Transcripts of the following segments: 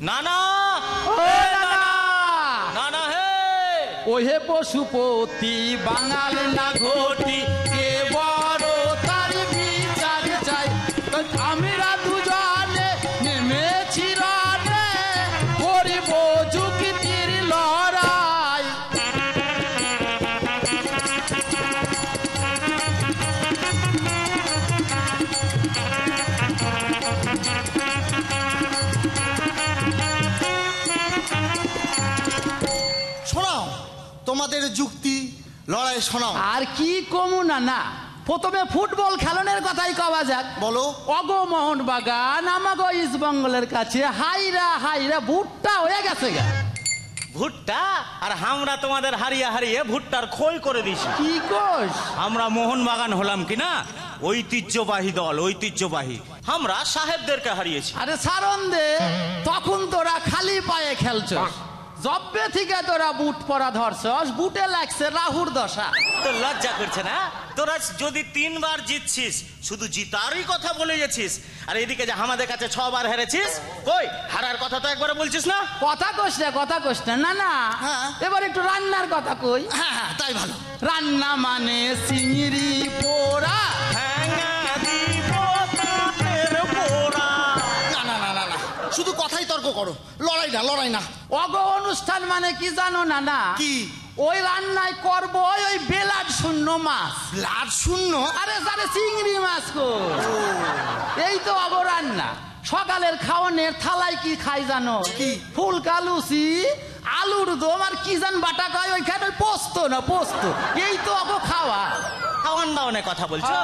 নানা নানা হে ওহে পশুপতি বাঙাল না ঘটি কে বড় তার বিচার চাই আমরা দুজনে নেমেছি রণে করিব যুক্তির লড়াই শোনাও তোমাদের যুক্তি লড়াই শোনাও। আর কি কমু না প্রথমে ফুটবল খেলনের কথাই কওয়া যাক। বলো। অগো মোহনবাগান আমাগো ইস্ট বেঙ্গলের কাছে হাইরা হাইরা ভুট্টা হয়ে গেছে গা। ভুট্টা? আর আমরা তোমাদের হারিয়ে হারিয়ে ভুট্টার খোল করে দিছি। কি কোস? আমরা মোহনবাগান হলাম কিনা ঐতিহ্যবাহী দল, ঐতিহ্যবাহী। আমরা সাহেবদেরকে হারিয়েছি। আরে সারণ দে, তখন তোরা খালি পায়ে খেলছস, জব্বে থেকে তোরা বুট পরা ধরছস, বুটে লাগছে রাহুর দশা। তো লজ্জা করছে না? তোরা যদি 3 বার জিতছিস, শুধু জিতারই কথা বলে গেছিস, আর এদিকে যে আমাদের কাছে 6 বার হেরেছিস, কই হারার কথা তো একবার বলছিস না? কথা কইস না না না। হ্যাঁ। এবার একটু রান্নার কথা কই। হ্যাঁ হ্যাঁ তাই ভালো। রান্না মানে চিংড়ি পোড়া। শুধু কথাই তর্ক করো, লড়াই না। অগ অনুষ্ঠান মানে কি জানো না না? কি? ওই রান্নায় করবো ওই বেলাড শূন্য মাছ। লাট শূন্য? আরে জানে চিংড়ি মাছ কো। এই তো অগ রান্না। সকালের খাওয়ানের থালায় কি খাই জানো? কি? ফুলকা লুচি, আলুর দম আর কি জান বাটা কয় ওইখানে পোস্ত না পোস্ত। এই তো অগ খাওয়া। খাওয়ান দাওয়ানের কথা বলছো?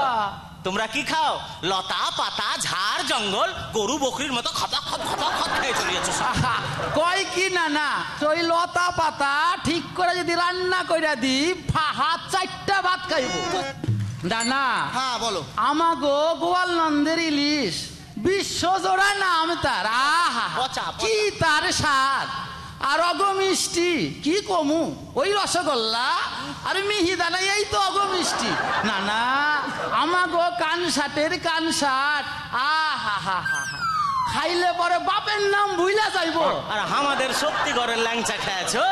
তোমরা কি খাও? লতা পাতা ঝাড় জঙ্গল গরু বকরির মতো খপা খপ খপা খপ খেয়ে চলে যাচ্ছ। কয় কি না না, ওই লতা পাতা ঠিক করে যদি রান্না কইরা দি হাত 4টা ভাত খাইব। ডানা। হ্যাঁ বলো। আমাগো গোয়াল নন্দের ইলিশ বিশ্বজোড়া নাম তার। আহা কি তার স্বাদ। আর অগ মিষ্টি কি কমু, ওই রসগোল্লা আর মিহিদানা, এই তো অগ মিষ্টি। না না আমাগো কানসাটের কানসাট। আহা হা হা হা, খাইলে পরে বাপের নাম ভুইলা যাইব। আর আমাদের সত্যি ঘরের ল্যাংচা খেয়েছো,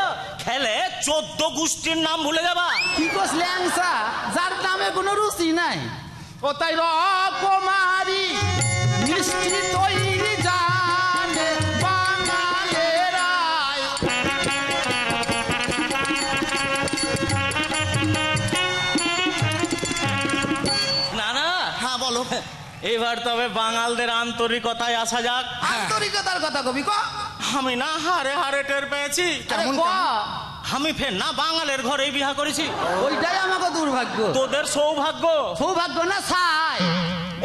খেলে 14 গোষ্ঠীর নাম ভুলে যাবা। কি কস ল্যাংচা, যার নামে কোনো রুচি নাই। ও তাই রকমারি মিষ্টি তৈরি জানে বাঙালেরাই। না না। হ্যাঁ বলো। এবার তবে বাঙালদের আন্তরিকতায় আসা যাক। আন্তরিকতার কথা কবি ক। আমি না হারে হারে টের পেয়েছি। আমি ফের না বাঙালের ঘরেই বিয়া করেছি। ওইটাই আমাকে দুর্ভাগ্য। তোদের সৌভাগ্য। সৌভাগ্য না ছাই।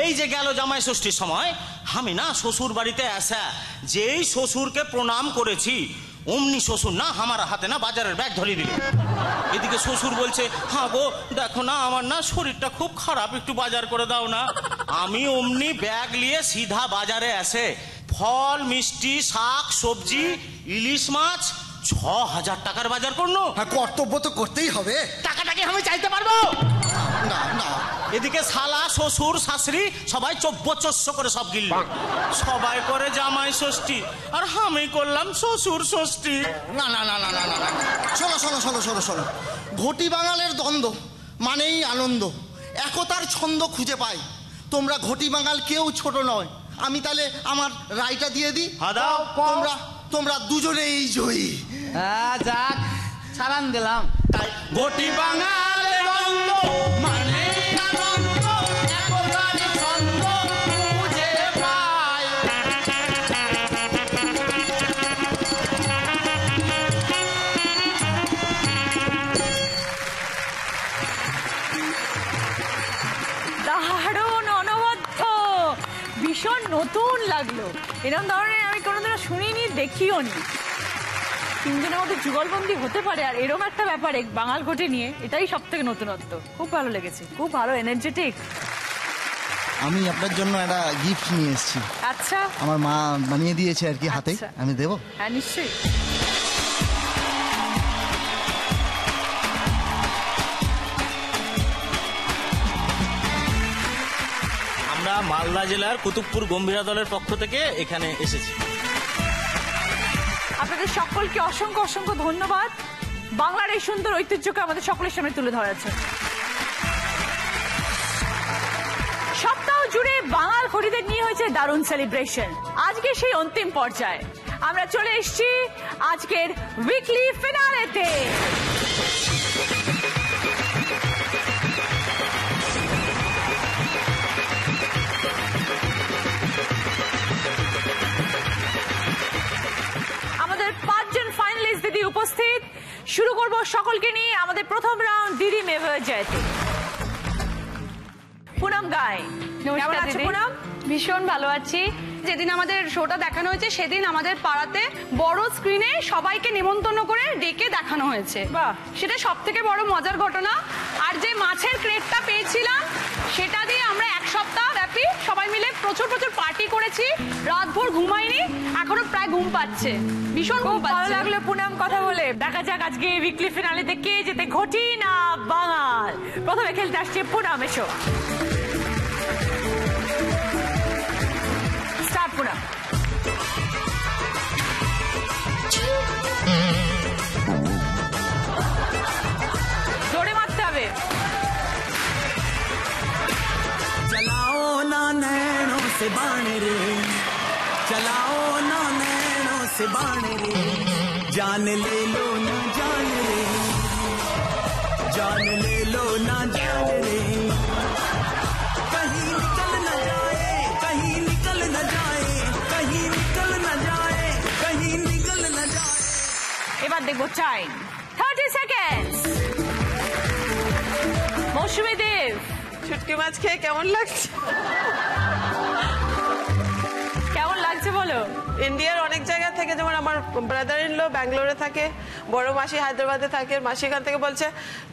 এই যে গেল জামাই ষষ্ঠীর সময় আমি না শ্বশুর বাড়িতে আসা, যেই শ্বশুরকে প্রণাম করেছি অমনি শ্বশুর না আমার হাতে না বাজারের ব্যাগ ধরিয়ে দিল। এদিকে শ্বশুর বলছে, হ্যাঁ গো দেখো না আমার না শরীরটা খুব খারাপ, একটু বাজার করে দাও না। আমি অমনি ব্যাগ নিয়ে সিধা বাজারে আসে ফল মিষ্টি শাক সবজি ইলিশ মাছ 6000 টাকার বাজার করলো। হ্যাঁ কর্তব্য তো করতেই হবে। টাকাটাকে আমি চাইতে পারবো না না। এদিকে শালা শ্বশুর শাশুড়ি সবাই চব্বচস্য করে সব গিলল। সবাই করে জামাই ষষ্ঠী আর আমি করলাম শ্বশুর ষষ্ঠী। না না না না না না। শোনো শোনো শোনো শোনো শোনো, ঘটি বাঙালের দ্বন্দ্ব মানেই আনন্দ, একতার ছন্দ খুঁজে পাই। তোমরা ঘটি বাঙাল কেউ ছোট নয়। আমি তাহলে আমার রায়টা দিয়ে দিই। তোমরা দুজনেই জয়ী। হ্যাঁ যাক, ছাড়ান দিলাম। তাই ঘটি বাঙালের দ্বন্দ্ব মানে আনন্দ, একতার ছন্দ খুঁজে পাই। দারুণ অনবদ্য, ভীষণ নতুন লাগলো। এরকম ধরনের আমি কোনোদিনও শুনিনি, দেখিও নি। 3 জনের মধ্যে যুগলবন্দি হতে পারে আর এরকম একটা ব্যাপারে বাঙাল ঘটে নিয়ে, এটাই সব থেকে নতুনত্ব। খুব ভালো লেগেছে, খুব ভালো এনার্জেটিক। আমি আপনার জন্য একটা গিফট নিয়ে এসেছি। আচ্ছা, আমার মা বানিয়ে দিয়েছে আর কি হাতে। আচ্ছা। আমি দেবো? হ্যাঁ নিশ্চয়ই। আমরা আমরা মালদা জেলার কুতুবপুর গম্ভীরা দলের পক্ষ থেকে এখানে এসেছি। আপনাদের সকলকে অসংখ্য অসংখ্য ধন্যবাদ বাংলার এই সুন্দর ঐতিহ্যকে আমাদের সকলের সামনে তুলে ধরার জন্য। সপ্তাহ জুড়ে বাঙাল ঘটিদের নিয়ে হয়েছে দারুণ সেলিব্রেশন। আজকে সেই অন্তিম পর্যায়ে আমরা চলে এসেছি আজকের উইকলি ফিনালেতে। আমাদের 5 জন ফাইনালিস্ট দিদি উপস্থিত। শুরু করব সকলকে নিয়ে আমাদের প্রথম রাউন্ড দিদি মেভা জয়তে। পুনম গাই, কেমন আছো পুনম? ভীষণ ভালো আছি। যেদিন আমাদের শোটা দেখানো হয়েছে সেদিন আমাদের পাড়াতে বড় স্ক্রিনে সবাইকে নিমন্ত্রণ করে ডেকে দেখানো হয়েছে। বাহ, সেটা সব থেকে বড় মজার ঘটনা। আর যে মাছের ক্রেটটা পেয়েছিলাম সেটা দিয়ে আমরা 1 সপ্তাহ ব্যাপী সবাই মিলে প্রচুর প্রচুর পার্টি করেছি। রাতভর ঘুমাইনি, এখনো প্রায় ঘুম পাচ্ছে, ভীষণ ঘুম ভালো পাচ্ছে। লাগলো পুনম কথা বলে। দেখা যাক আজকে উইকলি ফিনালেতে কে যেতে, ঘটি না বাঙাল। প্রথমে খেলতে আসছে পুনম, এসো। স্টার্ট পুনম। জোরে মারতে হবে। चलाओ ना नैनों से बाण रे, चलाओ ना नैनों से बाण रे, जान ले लो ना जान रे, जान ले लो ना जान रे, कहीं निकल न जाए, कहीं निकल न जाए, कहीं निकल न जाए, कहीं निकल न जाए। এবার দেখবো টাইম 30 সেকেন্ড। মৌসুমী দেব, শুটকি মাছ খেয়ে কেমন লাগছে? কেমন লাগছে বলো? ইন্ডিয়ার অনেক জায়গা থেকে, যেমন আমার ব্রাদার ইন ল ব্যাঙ্গালোরে থাকে, বড় মাসি হায়দ্রাবাদে থাকে, মাসি এখান থেকে বলছে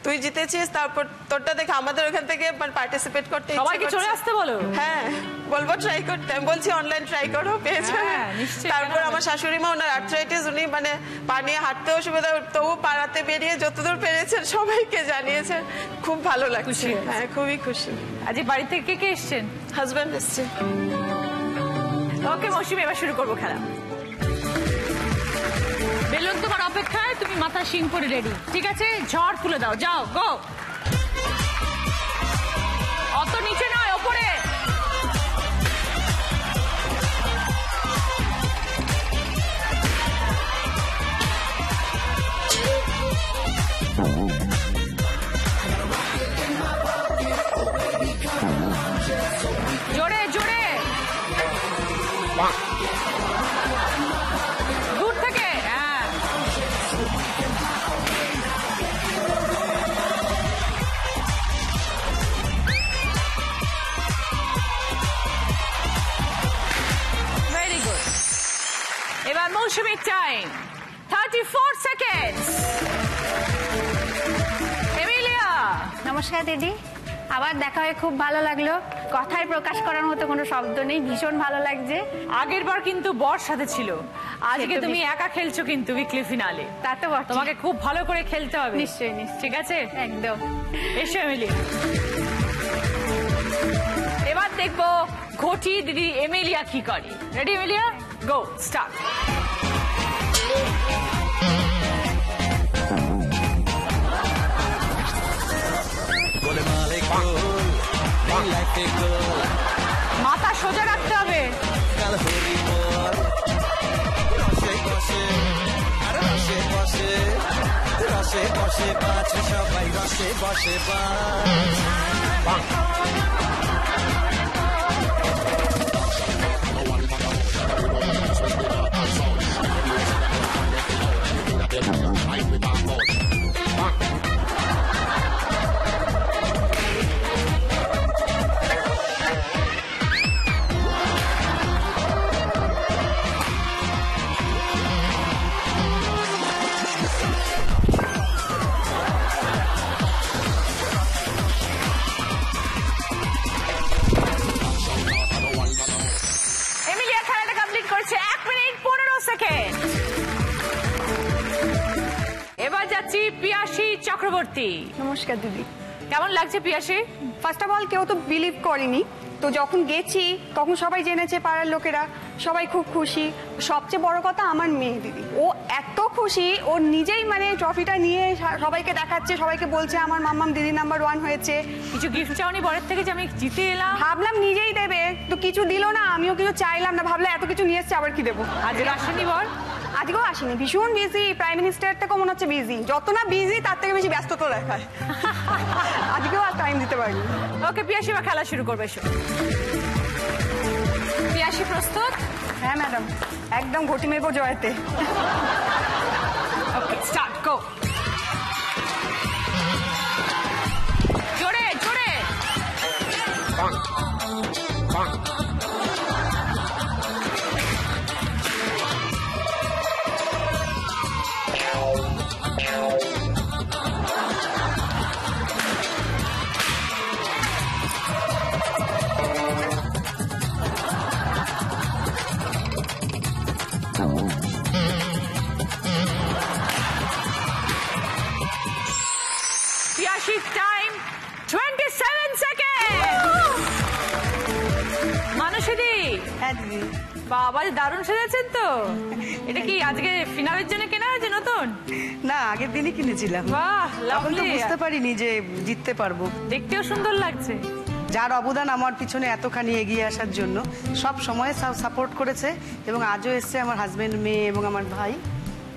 তুই জিতেছিস, তারপর তোরটা দেখে আমাদের ওখান থেকে পার্টিসিপেট করতে ইচ্ছে সবাইকে চলে করছে। আসতে বলো। হ্যাঁ, বলবো ট্রাই করতে। আমি বলছি অনলাইন ট্রাই করো, পেয়ে যাবে। হ্যাঁ, নিশ্চয়ই, তারপর কেন আমার শাশুড়ি মা, ওনার আর্থ্রাইটিস, উনি মানে পা নিয়ে হাঁটতে অসুবিধা, তবু পাড়াতে বেরিয়ে যতদূর পেরেছেন সবাইকে জানিয়েছেন। খুব ভালো লাগছে। খুশি হয়েছে। হ্যাঁ, খুবই খুশি। আজ বাড়ি থেকে কে কে এসছেন? হাজব্যান্ড এসছে। ওকে মৌসুমী, এবার শুরু করবো খেলা। বেলুন তোমার অপেক্ষায়, তুমি মাথা শিং করে রেডি, ঠিক আছে? ঝড় তুলে দাও, যাও গো। অত নিচে নয়, ওপরে। জোরে জোরে, দূর থেকে। হ্যাঁ, ভেরি গুড। এবার মৌসুমীর টাইম 34 সেকেন্ড। এমিলিয়া, নমস্কার দিদি, আবার দেখা হয়ে খুব ভালো লাগলো। কথায় প্রকাশ করার মতো কোনো শব্দ নেই, ভীষণ ভালো লাগছে। আগের বার কিন্তু বর সাথে ছিল, আজকে সে তো তুমি একা খেলছো কিন্তু উইকলি ফিনালে। তা তো বটে। তোমাকে খুব ভালো করে খেলতে হবে। নিশ্চয়ই নিশ্চয়ই, ঠিক আছে, একদম। এসো এমিলি। এবার দেখবো ঘটি দিদি এমিলিয়া কি করে। রেডি এমিলিয়া, গো স্টার্ট। মাথা সোজা রাখতে হবে। রসে বসে পাঁচ, সবাই রসে বসে পাঁচ। এমিলিয়া খেলাটা কমপ্লিট করছে 1 মিনিট 15 সেকেন্ড। এবার যাচ্ছি পিয়াসী চক্রবর্তী। নমস্কার দিদি। কেমন লাগছে পিয়াসী? ফার্স্ট অফ অল কেউ তো বিলিভ করেনি, তো যখন গেছি তখন সবাই জেনেছে, পাড়ার লোকেরা সবাই খুব খুশি। সবচেয়ে বড় কথা আমার মেয়ে দিদি, ও এত খুশি, ও নিজেই মানে ট্রফিটা নিয়ে সবাইকে দেখাচ্ছে, সবাইকে বলছে আমার মাম্মাম দিদি নাম্বার 1 হয়েছে। কিছু গিফট চাওনি বরের থেকে যে আমি জিতে এলাম? ভাবলাম নিজেই দেবে, তো কিছু দিল না, আমিও কিছু চাইলাম না, ভাবলাম এত কিছু নিয়ে এসছে আবার কি দেবো। আজকে আসেনি বর? আজকেও আসেনি, ভীষণ বিজি, প্রাইম মিনিস্টার থেকেও মনে হচ্ছে বিজি, যত না বিজি তার থেকে বেশি ব্যস্ততা দেখায়। আজকেও আর টাইম দিতে পারিনি। ওকে পিয়াসী, বা খেলা শুরু করবে। পিয়াসী প্রস্তুত? হ্যাঁ ম্যাডাম, একদম ঘটি মেরবো জয়তে। ওকে স্টার্ট, গো। জোরে জোরে। পিয়াসী টাইম 27 সেকেন্ড। মানসীদি, হ্যাঁ দিদি। বাবা দারুণ সেজেছেন তো। এটা কি আজকে ফিনালের জন্য কেনা হয়েছে নতুন? না, আগের দিনই কিনেছিলাম। বাহ, তখন তো লাভলি। বুঝতে পারিনি যে জিততে পারবো। দেখতেও সুন্দর লাগছে। যার অবদান আমার পিছনে এতখানি এগিয়ে আসার জন্য সব সময় সাপোর্ট করেছে, এবং আজও এসছে আমার হাজবেন্ড, মেয়ে এবং আমার ভাই।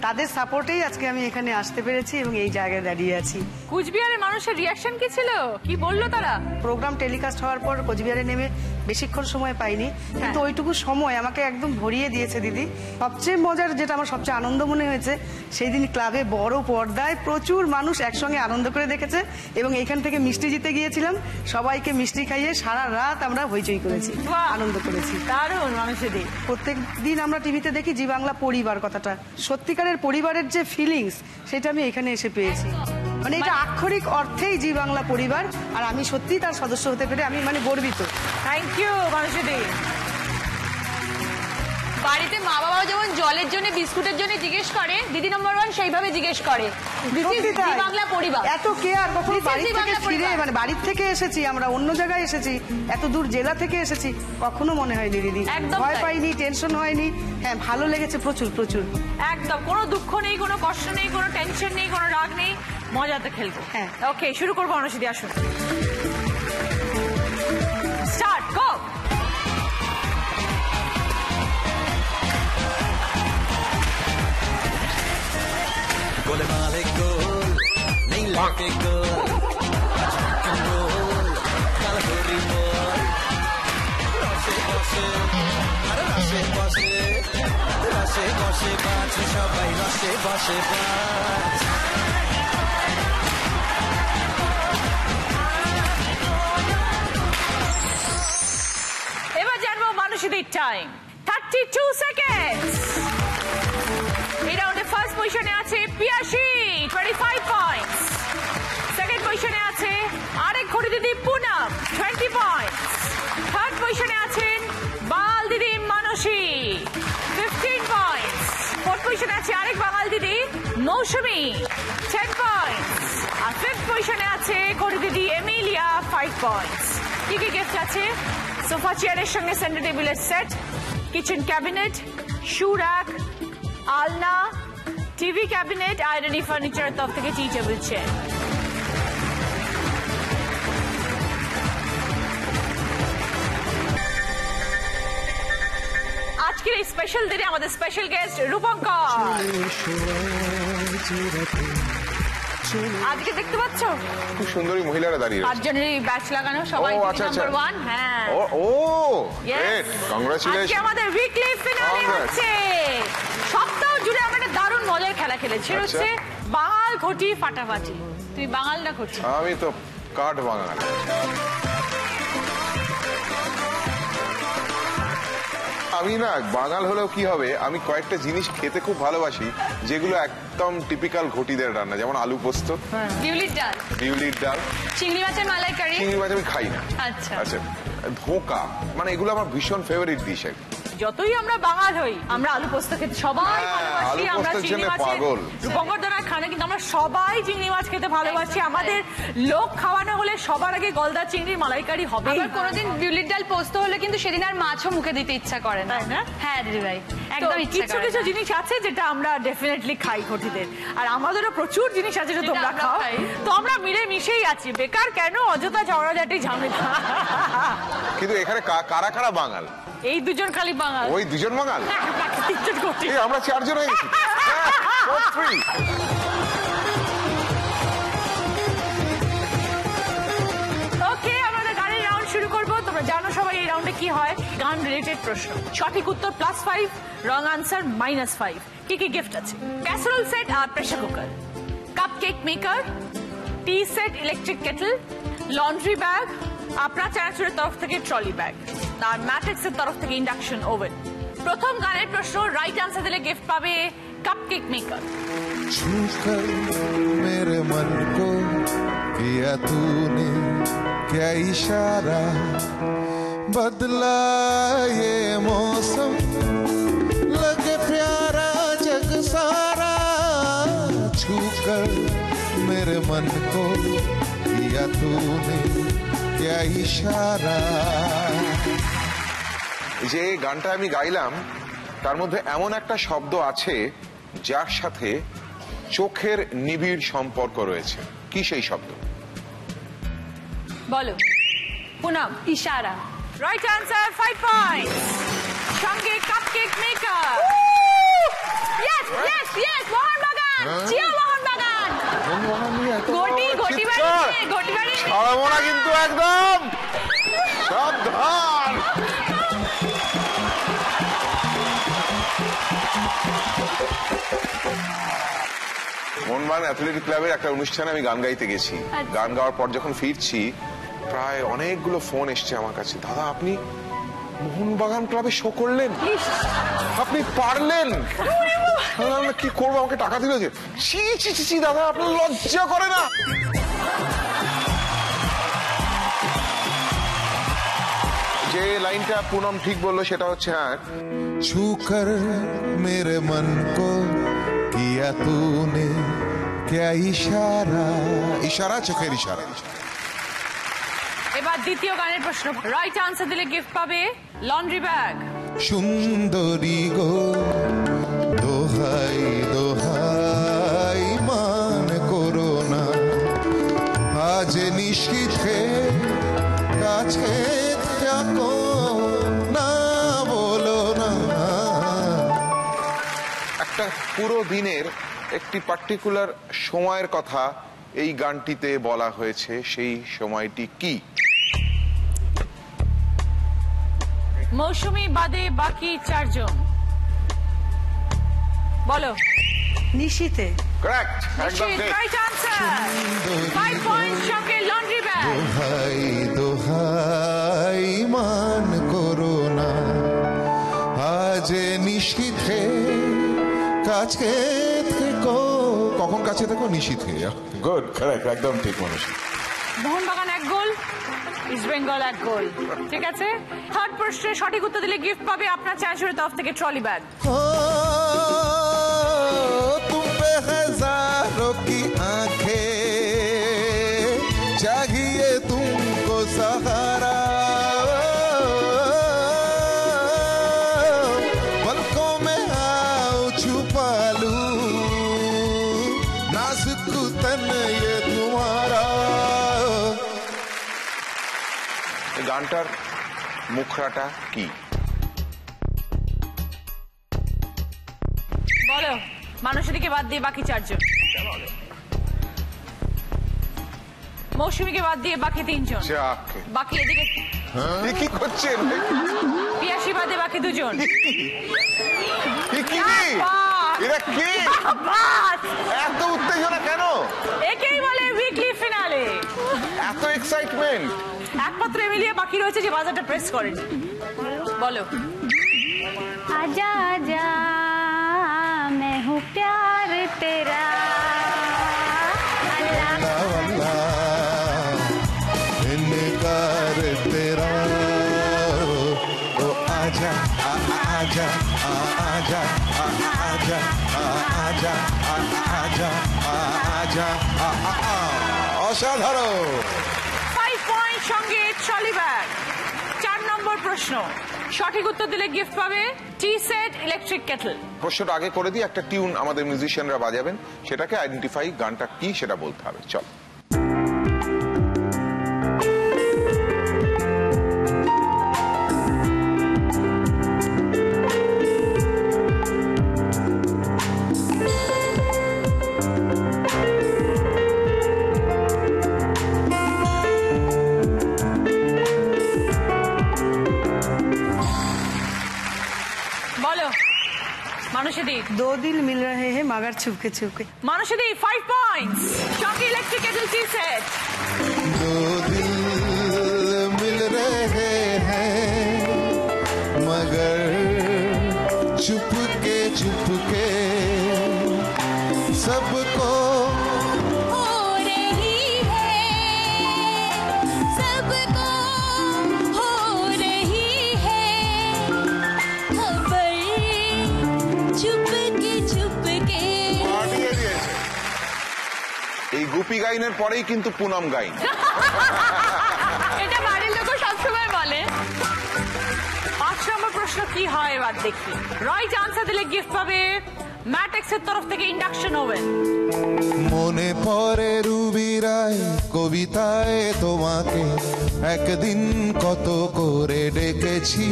তাদের সাপোর্টেই আজকে আমি এখানে আসতে পেরেছি এবং এই জায়গায় দাঁড়িয়ে আছি। কুচবিহারের মানুষের রিয়াকশন কি ছিল? কি বললো তারা? প্রোগ্রাম টেলিকাস্ট হওয়ার পর কোচবিহারে নেমে বেশিক্ষণ সময় পাইনি, কিন্তু ওইটুকু সময় আমাকে একদম ভরিয়ে দিয়েছে দিদি। সবচেয়ে মজার, যেটা আমার সবচেয়ে আনন্দ মনে হয়েছে, সেই দিন ক্লাবে বড় পর্দায় প্রচুর মানুষ একসঙ্গে আনন্দ করে দেখেছে, এবং এইখান থেকে মিষ্টি জিতে গিয়েছিলাম। সবাইকে মিষ্টি খাইয়ে সারা রাত আমরা হইচই করেছি, আনন্দ করেছি। দারুণ মানুষেরই। প্রত্যেক দিন আমরা টিভিতে দেখি জি বাংলা পরিবার কথাটা, সত্যিকারের পরিবারের যে ফিলিংস, সেটা আমি এখানে এসে পেয়েছি। মানে এটা আক্ষরিক অর্থেই জি বাংলা পরিবার, আর আমি সত্যি তার সদস্য হতে পেরে আমি মানে গর্বিত। থ্যাংক ইউ মানুষেরই। বাড়িতে মা বাবা যেমন জলের জন্য বিস্কুটের জন্য জিজ্ঞেস করে, দিদি নাম্বার 1 সেইভাবে জিজ্ঞেস করে। সত্যি তাই। বাংলা পরিবার এত কেয়ার, কখনো This is বাড়ি জি থেকে বাংলা ফিরে, পরিবার। মানে বাড়ির থেকে এসেছি আমরা, অন্য জায়গায় এসেছি, এত দূর জেলা থেকে এসেছি, কখনো মনে হয়নি দিদি। একদম ভয় তাই। পাইনি, টেনশন হয়নি। হ্যাঁ, ভালো লেগেছে প্রচুর প্রচুর। একদম কোনো দুঃখ নেই, কোনো কষ্ট নেই, কোনো টেনশন নেই, কোনো রাগ নেই, মজাতে খেলবো। হ্যাঁ। ওকে শুরু করবো মানুষেরই, আসুন। স্টার্ট, গো। गोलमाल एक गोल नहीं लाके गोल गोल काल होरी मोल रसे बसे अरे रसे बसे रसे बसे बाच सबाई रसे बसे बाच এবার জানবো মানুষেরই টাইম 32 সেকেন্ড। এই রাউন্ডে ফার্স্ট পজিশনে আছে পিয়াসী 25 পয়েন্টস। সেকেন্ড পজিশনে আছে আরেক ঘড়ি দিদি পুনম 20 পয়েন্টস। থার্ড পজিশনে আছেন বাল দিদি মানসী 15 পয়েন্টস। ফোর্থ পজিশনে আছে আরেক বাঙাল দিদি মৌসুমী 10 পয়েন্টস। আর ফিফথ পজিশনে আছে ঘড়ি দিদি এমিলিয়া 5 পয়েন্টস। কি কি গিফট আছে? সোফা চেয়ারের সঙ্গে সেন্টার টেবিলের সেট, কিচেন ক্যাবিনেট, শু র্যাক, আলনা, টিভি ক্যাবিনেট, আয়রনি ফার্নিচারের তরফ থেকে টি টেবিল চেয়ার। আজকের এই স্পেশাল দিনে আমাদের স্পেশাল গেস্ট রূপঙ্কর। আজকে দেখতে পাচ্ছ খুব সুন্দরী মহিলারা দাঁড়িয়ে আছে। 8 জনেরই ব্যাচ লাগানো, সবাই ও, আচ্ছা, নাম্বার আচ্ছা। 1। হ্যাঁ, ও Yes. গ্রেট, আজকে কংগ্রাচুলেশন। আমাদের উইকলি ফিনালে Congrats. হচ্ছে। সপ্তাহ জুড়ে আমরা একটা দারুণ মজার খেলা খেলেছি, আচ্ছা। হচ্ছে বাঙাল ঘটি ফাটাফাটি। তুই বাঙাল না ঘটি? আমি তো কাঠ বাঙাল। আমি না বাঙাল হলেও কি হবে, আমি কয়েকটা জিনিস খেতে খুব ভালোবাসি যেগুলো একদম টিপিক্যাল ঘটিদের রান্না, যেমন আলু পোস্ত, বিউলির ডাল, বিউলির ডাল, চিংড়ি মাছের মালাইকারি। চিংড়ি মাছ আমি খাই না। আচ্ছা। আচ্ছা, ধোকা, মানে এগুলো আমার ভীষণ ফেভারিট ডিশ। যতই আমরা বাঙাল হই, আমরা আলু পোস্ত খেতে সবাই ভালোবাসি, আলু আমরা পোস্তের চিংড়ি জন্য মাছের পাগল। রূপঙ্করদার খানে কিন্তু আমরা সবাই চিংড়ি মাছ খেতে ভালোবাসি। আমাদের লোক খাওয়ানো হলে সবার আগে গলদা চিংড়ির মালাইকারি হবে। আবার কোনোদিন বিউলির ডাল পোস্ত হলে কিন্তু সেদিন আর মাছও মুখে দিতে ইচ্ছা করে না। তাই না? হ্যাঁ দিদি ভাই, একদম ইচ্ছা কিছু করে কিছু না। জিনিস আছে যেটা আমরা ডেফিনেটলি খাই ঘটিদের, আর আমাদেরও প্রচুর জিনিস আছে যেটা তোমরা আমরা খাও। খাই। তো আমরা মিলে মিশেই আছি, বেকার কেন অযথা ঝগড়াঝাটি ঝামেলা। কিন্তু এখানে কারা কারা বাঙাল? এই দুজন খালি বাঙাল। ওই দুজন বাঙাল? বাকি তিনজন ঘটি। এই আমরা 4 জন হয়ে গেছি। For free। ওকে, আমাদের গানের রাউন্ড শুরু করবো। তোমরা জানো সবাই এই রাউন্ডে কি হয়, গান রিলেটেড প্রশ্ন। সঠিক উত্তর +5, রং আনসার -5। কি কি গিফট আছে? ক্যাসারোল সেট আর pressure cooker, cup cake maker, tea set, electric kettle, laundry bag, আপনার চানাচুরের তরফ থেকে ট্রলি ব্যাগ, আর ম্যাট্রিক্স এর তরফ থেকে ইন্ডাকশন ওভেন। প্রথম গানের প্রশ্ন, রাইট আনসার দিলে গিফট পাবে কাপ কেক মেকার। छूकर मेरे मन को किया तूने क्या इशारा, बदला ये मौसम लगे प्यारा जग सारा, छूकर मेरे मन को किया तूने क्या इशारा। যে গানটা আমি গাইলাম তার মধ্যে এমন একটা শব্দ আছে যার সাথে চোখের নিবিড় সম্পর্ক রয়েছে। কি সেই শব্দ? বলো। পুনম। ইশারা। Right answer, 5 point. সঙ্গে cupcake maker. Yes yes yes, Mohun Bagan, জিও মোহনবাগান। ঘটি বাড়ি, ঘটি বাড়ি। ছাড়াবো না কিন্তু একদম। সাবধান। মোহনবাগান অ্যাথলেটিক ক্লাবের একটা অনুষ্ঠানে আমি গান গাইতে গেছি। গান গাওয়ার পর যখন ফিরছি প্রায় অনেকগুলো ফোন এসছে আমার কাছে, দাদা আপনি মোহনবাগান ক্লাবে শো করলেন, আপনি পারলেন। কি করবো, আমাকে টাকা দিল যে। ছি ছি ছি ছি, দাদা আপনার লজ্জা করে না? যে লাইনটা পুনম ঠিক বললো সেটা হচ্ছে, হ্যাঁ, छूकर मेरे मन को किया तूने क्या इशारा, इशारा चोखेर इशारा। এবার দ্বিতীয় গানের প্রশ্ন, রাইট আনসার দিলে গিফট পাবে লন্ড্রি ব্যাগ। সুন্দরী গো দোহাই দোহাই মান করো না, আজ নিশীথে কাছে থাকো না, বলো না। একটা পুরো দিনের একটি পার্টিকুলার সময়ের কথা এই গানটিতে বলা হয়েছে, সেই সময়টি কি? মৌসুমী বাদে বাকি 4 জন। বলো। নিশীথে। কারেক্ট, একদম ঠিক। Right answer, 5 point. সঙ্গে লন্ড্রি ব্যাগ। দোহাই দোহাই মান করো না, আজ নিশীথে কাছে থেকো। কখন কাছে থেকো? নিশীথে। গুড, কারেক্ট, একদম ঠিক মানুষ। মোহনবাগান 1 গোল, ইস্ট বেঙ্গল 1 গোল। ঠিক আছে, থার্ড প্রশ্নের সঠিক উত্তর দিলে গিফট পাবে আপনার চানাচুরের তরফ থেকে ট্রলি ব্যাগ। तुम पे हजारों की आंखें चाहिए तुमको सहारा, पलकों में आओ छुपा लूं नाजुक तन ये तुम्हारा। গানটার মুখরাটা কি? বলো। মানুষদিকে বাদ দিয়ে বাকি 4 জন। মৌসুমীকে বাদ দিয়ে বাকি 3 জন। বাকি এদিকে কি করছেন? পিয়াসী বাদে বাকি 2 জন। এরা কি? এত উত্তেজনা কেন? একেই বলে উইকলি ফিনালে। এত এক্সাইটমেন্ট। একমাত্র এমিলিয়া বাকি রয়েছে যে বাজারটা প্রেস করেনি। বলো। आजा आजा मैं हूँ प्यार तेरा, इनकार तेरा, ओ आजा आजा आजा आजा आजा आजा आजा असाधारण 5 পয়েন্ট সঙ্গে ট্রলি ব্যাগ। 4 নম্বর প্রশ্ন, সঠিক উত্তর দিলে গিফট পাবে টি সেট ইলেকট্রিক কেটল। প্রশ্নটা আগে করে দিই, একটা টিউন আমাদের মিউজিশিয়ানরা বাজাবেন, সেটাকে আইডেন্টিফাই গানটা কি সেটা বলতে হবে। চল। বলো মানুষদি। 2 दिल मिल रहे हैं मगर छुपके छुपके। মানুষদি 5 পয়েন্টস সঙ্গে ইলেকট্রিক কেটল টি সেট। 2 दिल मिल रहे हैं मगर चुपके चुपके सबको हो रही है, सबको हो रही है खबर, चुपके चुपके। পাঠিয়ে দিয়েছে। এই গুপি গাইনের পরেই কিন্তু পুনম গাইন। এটা বাড়ির লোক সবসময় বলে। 5 নম্বর প্রশ্ন কি হয় এবার দেখি। রাইট আনসার দিলে গিফট পাবে ম্যাটেক্সের তরফ থেকে ইন্ডাকশন ওভেন। মনে পড়ে রুবিরায় কবিতায় তোমাকে একদিন কত করে ডেকেছি,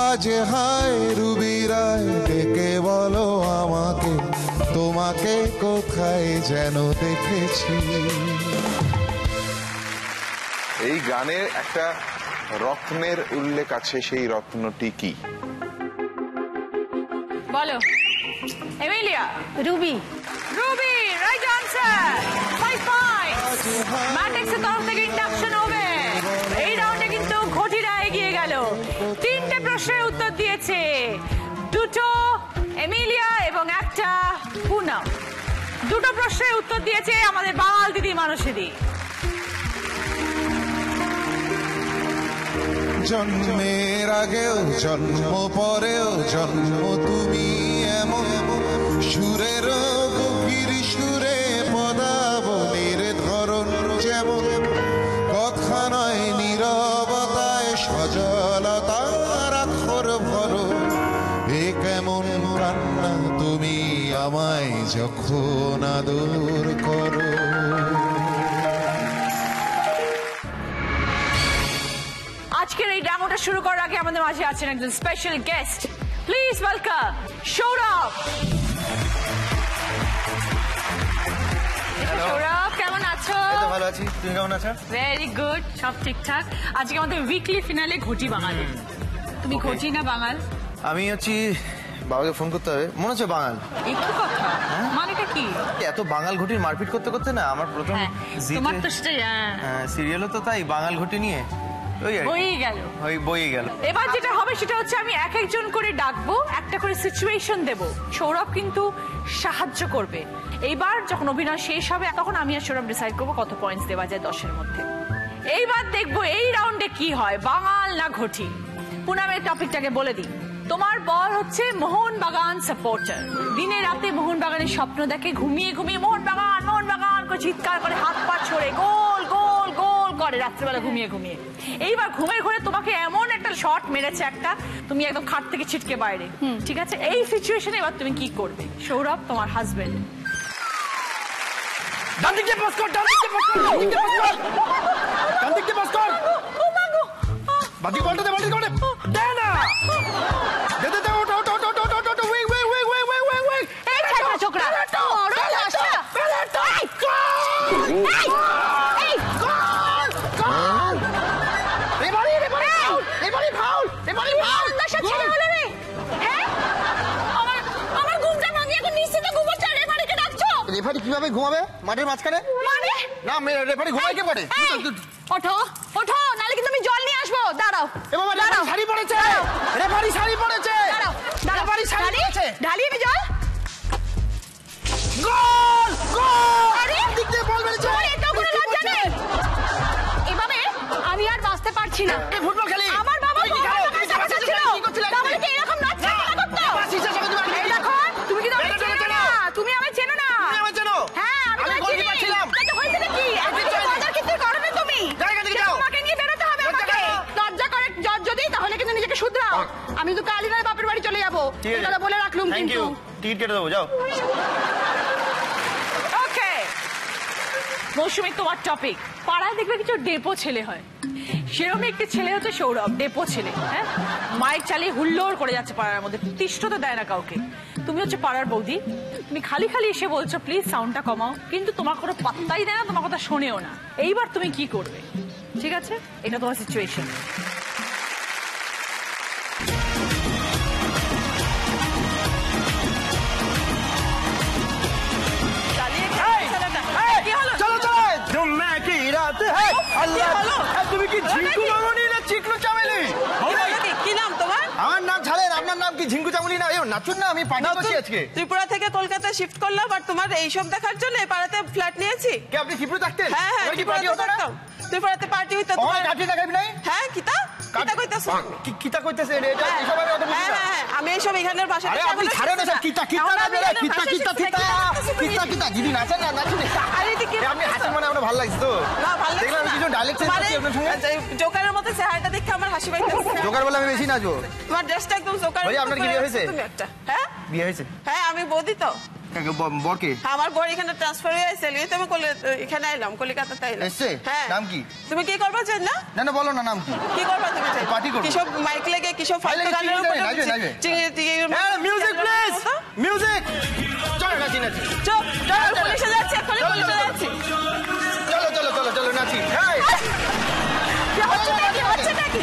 আজ হায় রুবিরায় ডেকে বলো আমাকে তোমাকে কোথায় যেন দেখেছি। এই গানের একটা রত্নের উল্লেখ আছে, সেই রত্নটি কি? বলো Emilia. Ruby. Ruby right answer. 5 points ম্যাটেক্সের তরফ থেকে ইন্ডাকশন ওভেন। এই রাউন্ডে কিন্তু ঘটিরা এগিয়ে গেল। 3টে প্রশ্নের উত্তর দিয়েছে, 2টো এমিলিয়া এবং একটা পুনম। 2টো প্রশ্নের উত্তর দিয়েছে আমাদের বাঙাল দিদি মানুষদি। জন্মের আগেও জন্ম পরেও জন্ম তুমি এমন সুরের গভীর সুরে পদাবলীর ধরন যেমন, কথা নয় নীরবতায় সজলতার আখর ভরো, এ কেমন কান্না তুমি আমায় যখন আদর করো। আজকের এই ডেমোটা শুরু করার আগে আমাদের মাঝে আছেন একজন special guest. Please welcome Sourav. Sourav কেমন আছো? ভালো আছি, তুমি কেমন আছো? ভেরি গুড, সব ঠিকঠাক। আজকে আমাদের উইকলি ফিনালে ঘটি বাঙালি। তুমি ঘটি না বাঙাল? আমি হচ্ছি, বাবাকে ফোন করতে হবে, মনে হচ্ছে বাঙাল। এই কি কথা, মানেটা কি? এত বাঙাল ঘটির মারপিট করতে করতে না আমার প্রথম তোমার তো সেটাই সিরিয়ালও তো তাই বাঙাল ঘটি নিয়ে বইয়ে গেল। এবার যেটা হবে সেটা হচ্ছে আমি এক একজন করে ডাকবো, একটা করে সিচুয়েশন দেব, সৌরভ কিন্তু সাহায্য করবে। এইবার যখন অভিনয় শেষ হবে তখন আমি আর সৌরভ ডিসাইড করবো কত পয়েন্টস দেওয়া যায় 10-এর মধ্যে। এইবার দেখবো এই রাউন্ডে কি হয়, বাঙাল না ঘটি। পুনমের টপিকটাকে বলে দিই, তোমার বর হচ্ছে মোহনবাগান সাপোর্টার। দিনে রাতে মোহনবাগানের স্বপ্ন দেখে, ঘুমিয়ে ঘুমিয়ে মোহনবাগান মোহনবাগান করে চিৎকার করে, হাত পা ছড়ে গোল গোল গোল করে রাত্রিবেলা ঘুমিয়ে ঘুমিয়ে। এইবার ঘুমের ঘরে তোমাকে এমন একটা শট মেরেছে একটা, তুমি একদম খাট থেকে ছিটকে বাইরে। ঠিক আছে, এই সিচুয়েশনে এবার তুমি কি করবে? সৌরভ তোমার হাজবেন্ড। রেফারি কিভাবে ঘুমাবে মাঠের মাঝখানে? না রেফারি ঘুমায় কে পারে? ওঠো ওঠো, নালে কিন্তু আমি জল নিয়ে আসবো। দাঁড়াও, শাড়ি পড়েছে, রেফারি শাড়ি পড়েছে, রেফারি শাড়ি পড়েছে, ঢালিয়ে নি জল। গোল গোল! আরে দিক দিয়ে বল মেরেছে। এটাও কোনো লজ্জা নেই। এভাবে আমি আর বাঁচতে পারছি না। ফুটবল খেলি। আমার বাবা কি করছিল? শোধরাও। আমি তো কালই নয় বাপের বাড়ি চলে যাবো, এই কথা বলে রাখলুম কিন্তু। টিকিট কেটে দেবো, যাও। ওকে মৌসুমী, তোমার টপিক। পাড়ায় দেখবে কিছু ডেপো ছেলে হয়, সেরকম একটি ছেলে হচ্ছে সৌরভ, ডেপো ছেলে। হ্যাঁ, মাইক চালিয়ে হুল্লোড় করে যাচ্ছে পাড়ার মধ্যে, তিষ্ঠতে দেয় না কাউকে। তুমি হচ্ছে পাড়ার বৌদি, তুমি খালি খালি এসে বলছো প্লিজ সাউন্ডটা কমাও, কিন্তু তোমার কোনো পাত্তাই দেয় না, তোমার কথা শোনেও না। এইবার তুমি কি করবে? ঠিক আছে, এটা তোমার সিচুয়েশন। চলো চলো, তুমি কি রাত है আল্লাহ। তুমি কি ঝিঙ্কু মামনি না চিকলু চামেলি? কি নাম তোমার? আমার নাম ছাড়েন, আপনার নাম কি ঝিঙ্কু চামেলি না? নাচুন না, আমি পার্টি করছি আজকে। ত্রিপুরা থেকে কলকাতায় শিফট করলাম, আর তোমার এইসব দেখার জন্য এই পাড়াতে ফ্ল্যাট নিয়েছি। কে আপনি ত্রিপুরা থাকতেন? হ্যাঁ হ্যাঁ, ত্রিপুরাতে থাকতাম। ত্রিপুরাতে পার্টি হইতো তোমার। কাঠি দেখাবি নাই? হ্যাঁ, কিতা কিতা কইতাছ? কিতা কইতেছে এটা? এসব আমি অত বুঝি হ্যাঁ না। হ্যাঁ, আমি এইসব এখানের ভাষা। আরে আপনি ছাড়েন এসব কিতা কিতা না বেরে, কিতা কিতা কিতা কিতা কিতা দিদি নাচেন না, নাচুন। আরে কি আপনি হাসেন মানে আমার ভালো লাগছে তো। না, ভালো লাগছে। দেখলাম আমি কিছু ডায়লগ চেঞ্জ করছি আপনার সঙ্গে। জোকারের মতো চেহারাটা দেখে আমার হাসি পাইতেছে। জোকার বলে আমি বেশি নাচবো? তোমার ড্রেসটা একদম জোকার। ভাই আপনার কি বিয়ে হয়েছে? তুমি একটা। হ্যাঁ বিয়ে হয়েছে? হ্যাঁ, আমি বৌদি তো। বরকে? আমার বর এখানে ট্রান্সফার হয়ে আসছে, লিয়েতে আমি এখানে আইলাম, কলকাতাতে আইলাম। এসছে? হ্যাঁ। নাম কি? তুমি কি করবা চাই না? না না, বলো না নাম কি? কি করবা তুমি চাই? পার্টি করব। কিসব মাইক লেগে কিসব ফালতু গানের উপর মিউজিক প্লিজ, মিউজিক। চলো নাচি নাচি। চুপ, চলো পুলিশে যাচ্ছি, এখন পুলিশে যাচ্ছি। চলো চলো চলো চলো নাচি। এই হচ্ছে নাকি হচ্ছে নাকি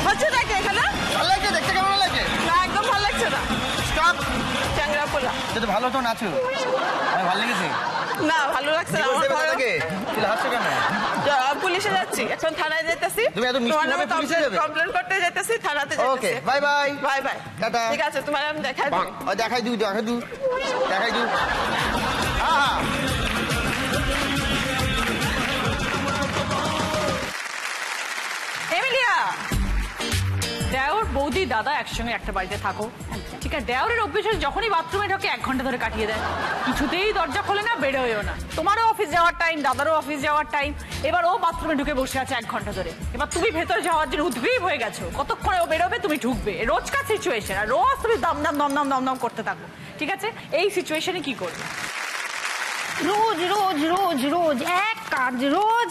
হচ্ছে নাকি এখানে? ভালো লাগছে দেখতে? কেমন লাগে? না, একদম ভালো লাগছে না। স্টপ। চ্যাংরা পোলা। তো ভালো তো নাচো, আমার ভালো লেগেছে। না, ভালো লাগছে না আমার। হাসছো কেন? পুলিশে যাচ্ছি, এখন থানায় যাইতেছি। তুমি এত মিষ্টি ভাবে পুলিশে যাবে? কমপ্লেন করতে যাইতেছি, থানাতে যাইতেছি। Okay, bye bye. Bye bye. টাটা। ঠিক আছে, তোমার আমি দেখাই দিই। ও দেখাই দিও, দেখাই দিও, দেখাই দিও। হ্যাঁ এমিলিয়া, দেওর বৌদি দাদা একসঙ্গে একটা বাড়িতে থাকো, ঠিক আছে? দেওরের অভ্যেস যখনই বাথরুমে ঢোকে 1 ঘন্টা ধরে কাটিয়ে দেয়, কিছুতেই দরজা খোলে না, বেরোয়ও না। তোমারও অফিস যাওয়ার টাইম, দাদারও অফিস যাওয়ার টাইম, এবার ও বাথরুমে ঢুকে বসে আছে 1 ঘন্টা ধরে। এবার তুমি ভেতরে যাওয়ার জন্য উদ্গ্রীব হয়ে গেছো, কতক্ষণে ও বেরোবে, তুমি ঢুকবে। রোজকার সিচুয়েশন, আর রোজ তুমি দম দম দম দম দম দম করতে থাকো, ঠিক আছে? এই সিচুয়েশনে কি করবে? রোজ রোজ রোজ রোজ এক কাজ, রোজ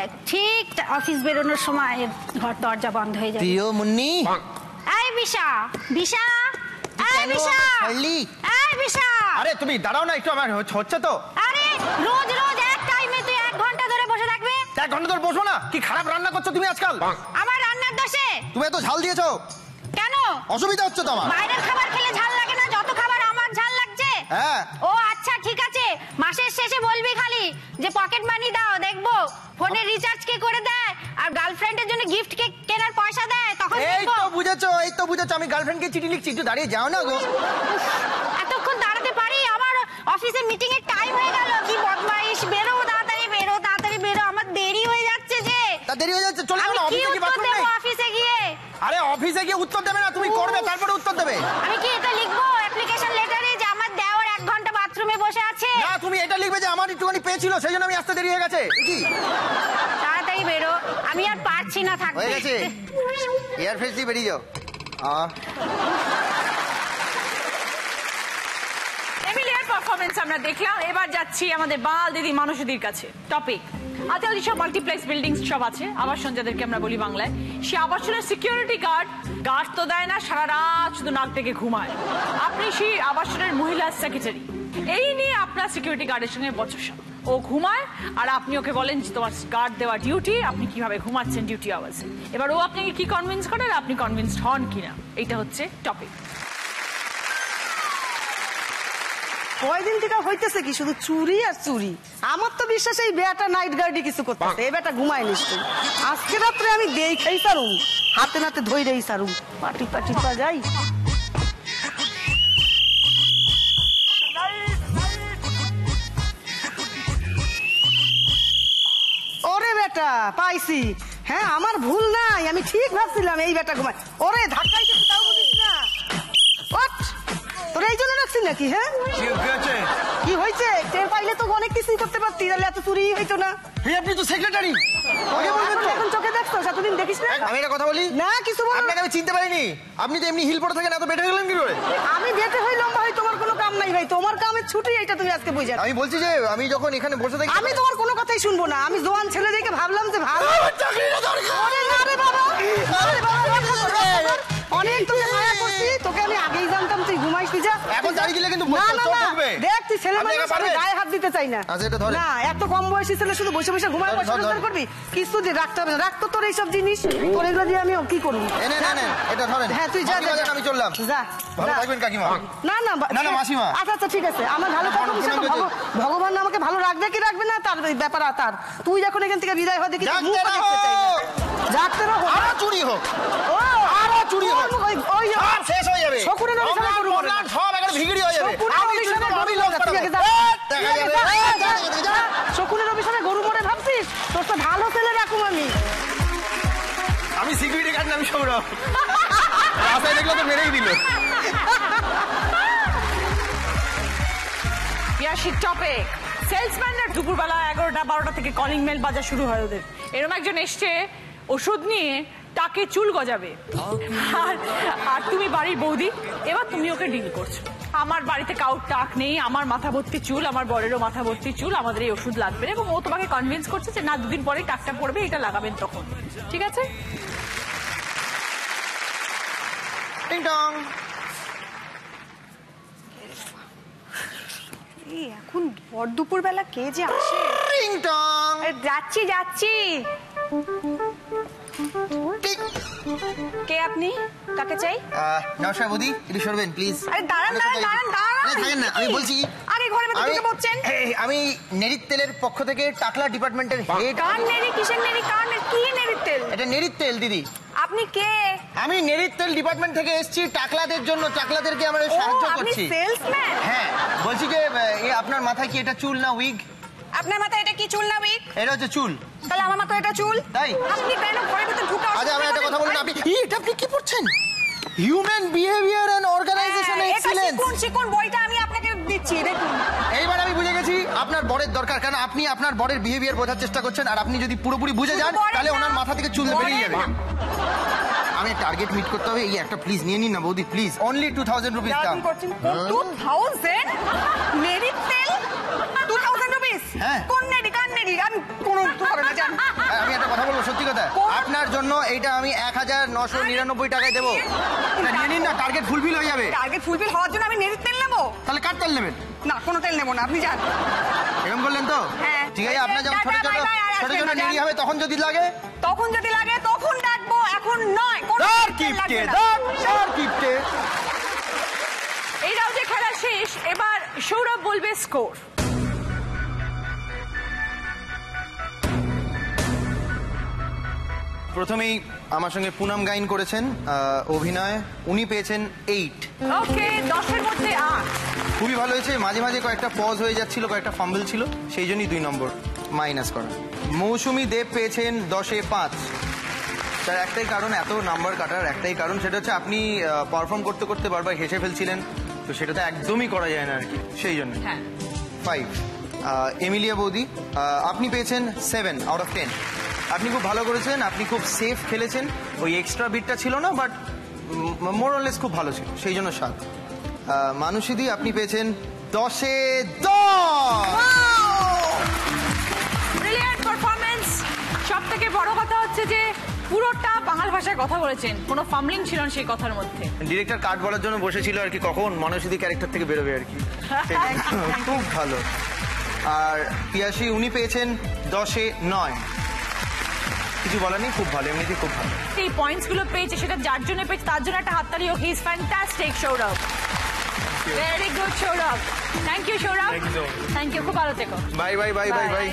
এক ঠিক অফিস বেরোনোর সময় ঘর দরজা বন্ধ হয়ে যায়। প্রিয় মুন্নি, এই বিশা বিশা, এই বিশা, এই বিশা। আরে তুমি দাঁড়াও না একটু, আমার হচ্ছে তো। আরে রোজ রোজ এক টাইমে তুই 1 ঘন্টা ধরে বসে থাকবে? 1 ঘন্টা ধরে বসবো না? কি খারাপ রান্না করছো তুমি আজকাল? আমার রান্নার দোষে? তুমি এত ঝাল দিয়েছো কেন? অসুবিধা হচ্ছে তো আমার। বাইরের খাবার খেলে ঝাল লাগে না, যত খাবার আমার ঝাল লাগছে। হ্যাঁ। ও আচ্ছা ঠিক আছে, মাসের শেষে বলবি খালি যে পকেট মানি দাও, দেখবো ফোনের রিচার্জ কে করে দেয় আর গার্লফ্রেন্ডের জন্য গিফট কে কেনার পয়সা দেয়, তখন এই দেখবো। তো বুঝেছো, এই তো বুঝেছো। আমি গার্লফ্রেন্ডকে চিঠি লিখছি, একটু দাঁড়িয়ে যাও না গো। এতক্ষণ দাঁড়াতে পারি? আমার অফিসে মিটিং এর টাইম হয়ে গেল। কি বদমাইশ, বেরো তাড়াতাড়ি, বেরো তাড়াতাড়ি, বেরো, আমার দেরি হয়ে যাচ্ছে যে। তা দেরি হয়ে যাচ্ছে, চলে যাও আমি না। কি অফিসে কি উত্তর বাথরুম দেবো নেই? অফিসে গিয়ে? আরে অফিসে গিয়ে উত্তর দেবে না, তুমি করবে তারপরে উত্তর দেবে। আমি কি এটা লিখবো অ্যাপ্লিকেশন লেটারে যে আমার দেওর 1 ঘন্টা বাথরুমে বসে আছে? না, তুমি এটা লিখবে যে আমার একটুখানি পেয়েছিল, সেই জন্য আমি আসতে দেরি হয়ে গেছে। কি তাড়াতাড়ি বেরো, আমি আর পারছি না থাকতে। হয়ে গেছে, এয়ার ফ্রেশ দিয়ে বেরিয়ে যাও। এমিলিয়ার পারফরমেন্স আমরা দেখলাম, এবার যাচ্ছি আমাদের বাল দিদি মানুষদির কাছে। টপিক আজকাল যেসব মাল্টিপ্লেক্স বিল্ডিং সব আছে, আবাসন যাদেরকে আমরা বলি বাংলায়, সে আবাসনের সিকিউরিটি গার্ড তো দেয় না, সারা রাত শুধু নাক থেকে ঘুমায়। আপনি সেই আবাসনের মহিলা সেক্রেটারি, এই নিয়ে আপনার সিকিউরিটি গার্ডের সঙ্গে বচসা। ও ঘুমায় আর আপনি ওকে বলেন যে তোমার গার্ড দেওয়া ডিউটি, আপনি কিভাবে ঘুমাচ্ছেন ডিউটি আওয়ার্সে। এবার ও আপনাকে কি কনভিন্স করে আর আপনি কনভিন্সড হন কিনা, এইটা হচ্ছে টপিক। কয়দিন থেকে হইতেছে কি শুধু চুরি আর চুরি। আমার তো বিশ্বাস এই বেটা নাইট গার্ডই কিছু করতেছে, এই বেটা ঘুমায় নিশ্চয়। আজকে রাত্রে আমি দেই খাই সারুম, হাতে নাতে ধইরেই সারুম, পাটি পাটি পা যাই। ওরে বেটা পাইছি, হ্যাঁ আমার ভুল নাই, আমি ঠিক ভাবছিলাম এই বেটা ঘুমায়। ওরে ধাক্কাই দিতে তাও বুঝিস না। ওঠ, তোরা এই জন্য রাখছিস নাকি? হ্যাঁ কি হয়েছে? টের পাইলে তো অনেক কিছুই করতে পারতি, তাহলে এত চুরি হইতো না। আপনি তো সেক্রেটারি, এখন চোখে দেখছো, এতদিন কোনোদিন দেখিস না? আমি একটা কথা বলি না কিছু বল। আপনাকে আমি চিনতে পারিনি। আপনি তো এমনি হিল পরে থাকেন, এত বেটে গেলেন কি করে? আমি বেটে হই লম্বা হই, তোমার কোনো কাম নাই ভাই। তোমার কামের ছুটি এটা তুমি আজকে বুঝা। আমি বলছি যে আমি যখন এখানে বসে থাকি আমি তোমার কোনো কথাই শুনবো না। আমি জোয়ান ছেলে দেখে ভাবলাম যে ভালো চাকরিটা দরকার। ওরে না রে বাবা, আরে বাবা, অনেক তোকে মায়া করছি। তোকে আমি আগেই জানতাম তুই ঘুমাইছিস। যা এখন দাঁড়িয়ে দিলে কিন্তু না না চোখ না, ঢুকবে। দেখ তুই ছেলে আপনি মানুষ, একা আমি পারবেন? গায়ে হাত দিতে চাই না। আচ্ছা, এটা ধরেন। না, এত কম বয়সী ছেলে শুধু বসে বসে ঘুমায় বসে রোজগার করবি? কিছু দিয়ে রাখতে হবে না। রাখতো তোর এইসব জিনিস, তোর এগুলো দিয়ে আমি কি করবো? না, এটা ধরেন। হ্যাঁ তুই যা, মাসিমা, যা, আমি চললাম। যা, ভালো যা। থাকবেন কাকিমা। না না না, না, মাসিমা। আচ্ছা আচ্ছা ঠিক আছে, আমার ভালো থাকবে সেটা ভগবান আমাকে ভালো রাখবে কি রাখবে না তার ব্যাপার। তার তুই যখন এখান থেকে বিদায় হয় দেখি তোর মুখ দেখতে চাই না। যাকতে রহো, আরো চুরি হোক, ও আরো চুরি হোক, ওই সব শেষ হয়ে যাবে। শকুনের অভিশাপে গরু মরে না। সব একবারে ভিগড়ি হয়ে যাবে। শকুনের আমি অভিশাপে শুধু গরু আমি মরে লোক না। পাঠাবো। ঠিক আছে, যা। দেখা যাবে। যা। শকুনের অভিশাপে গরু মরে ভাবছিস? তোর তো ভালো ছেলে রাখুম আমি। আমি সিকিউরিটি গার্ড না, আমি সৌরভ। রাস্তায় দেখলে তো মেরেই দিল। পিয়াসির টপে সেলসম্যানরা দুপুরবেলা 11টা-12টা থেকে কলিং মেল বাজা শুরু হয় ওদের। এরকম একজন এসছে ওষুধ নিয়ে টাকে চুল গজাবে, আর তুমি বাড়ির বৌদি, এবার তুমি ওকে ডিল করছো। আমার বাড়িতে কাউর টাক নেই, আমার মাথা ভর্তি চুল, আমার বরেরও মাথা ভর্তি চুল, আমাদের এই ওষুধ লাগবে। এবং ও তোমাকে কনভিন্স করছে যে না, দুদিন পরে টাকটা পড়বে, এটা লাগাবেন তখন। ঠিক আছে? টিং টং। এই এখন ভর দুপুর বেলা কে যে আসে? টিং টং। যাচ্ছি যাচ্ছি। কে আপনি? কাকে চাই? নমস্কার বৌদি, একটু সরবেন প্লিজ। আরে দাঁড়ান দাঁড়ান দাঁড়ান দাঁড়ান। থাকেন না, আমি বলছি আরে ঘরে ভেতর ঢুকে পড়ছেন। আমি নেরিত তেলের পক্ষ থেকে টাকলা ডিপার্টমেন্টের হেড। কার নেরি? কিসের নেরি? কার নেরি? কি নেরির তেল? এটা নেরিত তেল দিদি। আপনি কে? আমি নেরিত তেল ডিপার্টমেন্ট থেকে এসেছি টাকলাদের জন্য, টাকলাদেরকে আমরা সাহায্য আপনি করছি। সেলসম্যান? হ্যাঁ, বলছি যে আপনার মাথায় কি এটা চুল না উইগ? আপনার মাথায় এটা কি চুল না উইগ? এটা হচ্ছে চুল। তাহলে আমার মাথায় এটা চুল? তাই? আপনি কেন ঘরের ভিতর ঢুকে? আচ্ছা, আমি একটা কথা বলুন, আপনি এটা আপনি কি পড়ছেন? Human behaviour and organisation excellence. কোন বইটা আমি আপনাকে দিচ্ছি দেখুন। এইবার আমি বুঝে গেছি আপনার বরের দরকার, কারণ আপনি আপনার বরের বিহেভিয়ার বোঝার চেষ্টা করছেন, আর আপনি যদি পুরোপুরি বুঝে যান তাহলে ওনার মাথা থেকে চুল বেরিয়ে যাবে। আমি টার্গেট মিট করতে হবে, এই একটা প্লিজ নিয়ে নিন না বৌদি, প্লিজ। অনলি 2000 রুপিস দাম। 2000 নেরির তেল? 2000 রুপিস? হ্যাঁ। কোন নেরি? কার নেরি? আমি কোন হবে না জান। আমি একটা কথা বলবো, সত্যি কথা, আপনার জন্য এইটা আমি 1999 টাকায় দেবো। এটা নিয়ে নিন না, টার্গেট ফুলফিল হয়ে যাবে। টার্গেট ফুলফিল হওয়ার জন্য আমি নেরির তেল নেবো? তাহলে কার তেল নেবেন? না, কোনো তেল নেবো না, আপনি যান। এরকম করলেন তো? হ্যাঁ। ঠিক আছে, আপনার যখন ছোট ছোট ছোট ছোট যান। নেড়ি হবে তখন যদি লাগে, তখন যদি লাগে তখন ডাকবো, এখন নয়। কোনো দাঁড় তেল কিপটে, লাগবে না। দাঁড় কিপটে। এই রাউন্ডে খেলা শেষ, এবার সৌরভ বলবে স্কোর। প্রথমেই আমার সঙ্গে পুনম গাইন করেছেন অভিনয়, উনি পেয়েছেন 8। ওকে, 10-এর মধ্যে 8। খুবই ভালো হয়েছে। মাঝে মাঝে কয়েকটা পজ হয়ে যাচ্ছিল, কয়েকটা ফাম্বল ছিল, সেই জন্যই 2 নম্বর মাইনাস করা। মৌসুমী দেব পেয়েছেন 10-এ 5। তার একটাই কারণ, এত নাম্বার কাটার একটাই কারণ, সেটা হচ্ছে আপনি পারফর্ম করতে করতে বারবার হেসে ফেলছিলেন, তো সেটা তো একদমই করা যায় না আর কি, সেই জন্য 5। এমিলিয়া বৌদি, আপনি পেয়েছেন 7 আউট অফ 10। আপনি খুব ভালো করেছেন, আপনি খুব সেফ খেলেছেন, ওই এক্সট্রা বিটটা ছিল না, বাট মোরলেস খুব ভালো ছিল, সেই জন্য 7। মানুষিদি, আপনি পেয়েছেন 10-এ 10। Brilliant performance. সব থেকে বড় কথা হচ্ছে যে পুরোটা বাংলা ভাষায় কথা বলেছেন, কোনো ফামলিং ছিল না সেই কথার মধ্যে। ডিরেক্টর কার্ড বলার জন্য বসেছিল আর কি, কখন মানুষিদি ক্যারেক্টার থেকে বেরোবে আর কি। খুব ভালো। আর পিয়াসী, উনি পেয়েছেন 10-এ 9। কিছু বলার নেই, খুব ভালো, এমনিতেই খুব ভালো। এই পয়েন্টস গুলো পেয়েছে, সেটা যার জন্য পেয়েছে তার জন্য একটা হাততালি হোক। He is fantastic Sourav, very good Sourav. Thank you Sourav, thank you, খুব ভালো থেকো। Bye bye bye bye bye.